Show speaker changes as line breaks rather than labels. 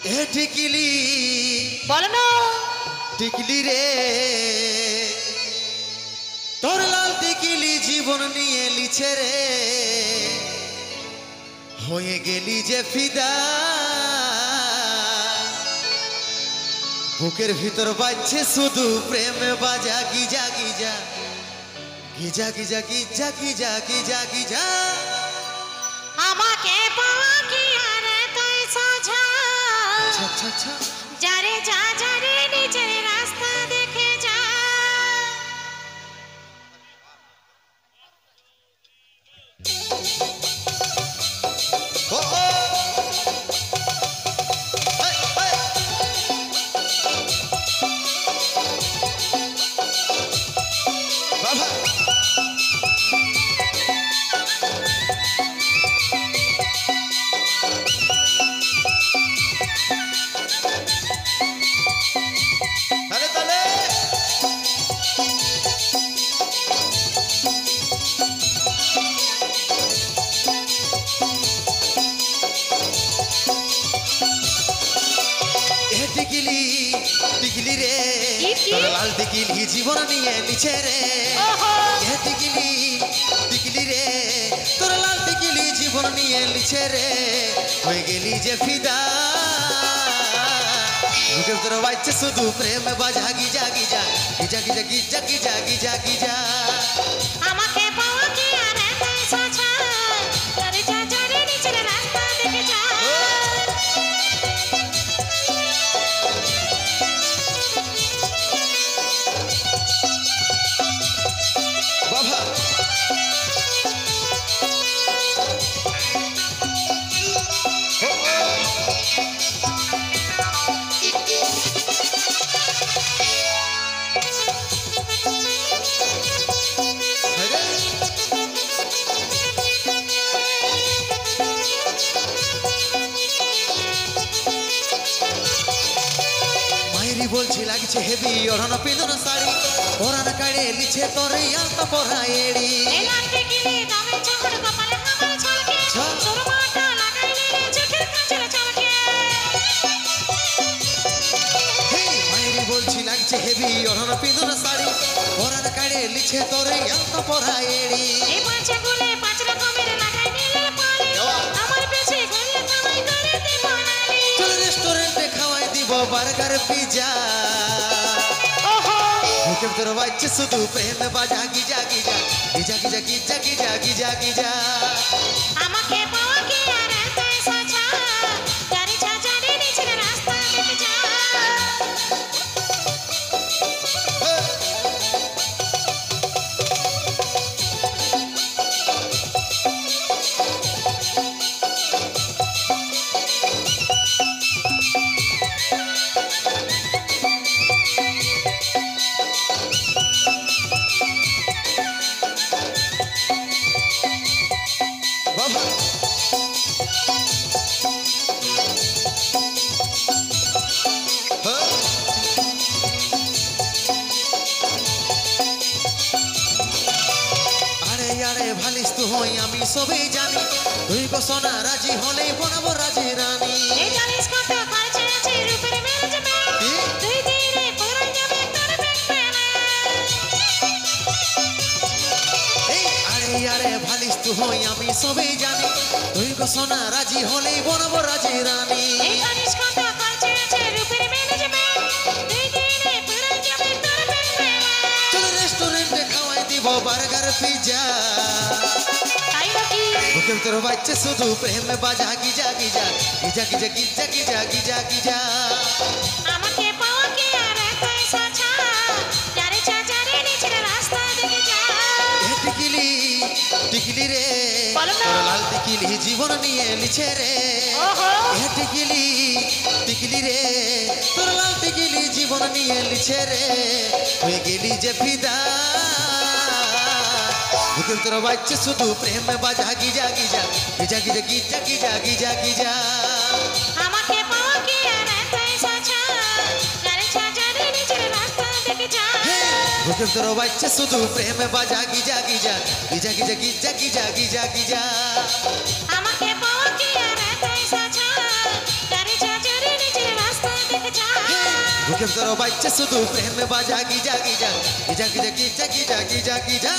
এ টিকলি
বলো না
টিকলি রে তোর লাল টিকলি জীবন নিয়ে লিছে রে হয়ে গেলি যে ফিদা বুকের ভিতর বাজছে শুধু প্রেম বাজা Giza Giza Giza Giza Giza Giza Giza Giza
আমাকে পাওয়া কি আর তাই সাজা
আচ্ছা আচ্ছা আচ্ছা
যারে যা যারে নিজের রাস্তা দেখে যা
ও ও এই, এই। বাবা তালে তালে এ টিকলি টিকলি রে
কি, কি?
তোর লাল টিকলি জীবন নিয়ে লিছে রে
ওহো
এ টিকলি টিকলি রে তোর লাল টিকলি জীবন নিয়ে লিছে রে হয়ে গেলি যে ফিদা বুকের তোর বাজছে শুধু প্রেম বাজা Giza Giza Giza Giza Giza Giza Giza Giza
আমাকে পাওয়া কি আর তাই সাজা যারে যা যারে নিজের রাস্তা দেখে যা
বাবা মায়েরি বলছি লাগছে হেভি ওড়ানো পিঁধনো শাড়ি ওড়ানো কাড়ে লিছে তোর আলতা পরা এড়ি
এলাকে গিয়ে দামে চোখের কপালে আমার ছলকে
আচ্ছা।
সুরমাটা লাগাইলে রে চোখের কাজলে চলকে
হেই মায়েরি বলছি লাগছে হেভি ওড়ানো পিঁধনো শাড়ি ওড়ানো কাড়ে লিছে তোর আলতা পরা এড়ি
এই পাঁচে গুলে পাঁচ রকমের লাগাই নিলে পালি আমার পেছে ঘুরলে কামাই করে দিব নালি
চল রেস্টুরেন্টে খাওয়াই দিব বার্গার পিজা
ওহো
বুকের তোর বাজছে শুধু প্রেম বাজা Giza Giza Giza Giza Giza Giza Giza Giza
আমাকে পাওয়া কি আর তাই সাজা যারে যা যারে নিজের রাস্তা দেখে যা
বাবা আরে আরে ভালিস তো হই আমি সবই জানি তুই গো সোনা রাজি হলেই বনাবো রাজি রানী
এই জানিস কত খরচা আছে রূপের মেরে যাবে
কি?
তুই দিনে পুরো যাবে তোর দেখবে না
এই আরে আরে ভালিস তো হই আমি সবই জানি তুই গো সোনা রাজি হলেই বনাবো রাজি রানী
এই জানিস কত খরচা আছে রূপের মেরে যাবে তুই দিনে পুরো যাবে তোর দেখবে না
চল রেস্টুরেন্টে খাওয়াই দিব বার্গার পিজা
তাই নাকি
বুকের তোর বাচ্চা শুধু প্রেম বাজা Giza Giza Giza Giza Giza Giza Giza Giza
আমাকে পাওয়া কি আর তাই সাজা যারে যা যারে নিজের রাস্তা দেখে যা
এ টিকলি টিকলি রে
বলো না।
তোর লাল টিকলি জীবন নিয়ে লিছে রে
ওহো
এ টিকলি টিকলি রে তোর লাল টিকলি জীবন নিয়ে লিছে রে হয়ে গেলি যে ফিদা বুকের তোর বাচ্চা শুধু প্রেম বাজা Giza Giza Giza Giza Giza Giza Giza Giza
আমাকে পাওয়া কি আর তাই সাজা যারে যা যারে নিজের রাস্তা দেখে যা
বুকের তোর বাচ্চা শুধু প্রেম বাজা Giza Giza Giza Giza Giza Giza Giza Giza
আমাকে পাওয়া কি আর তাই সাজা যারে যা যারে নিজের
বুকের ভিতরে বাজছে শুধু প্রেম বাজা Giza Giza Giza Giza Giza Giza Giza Giza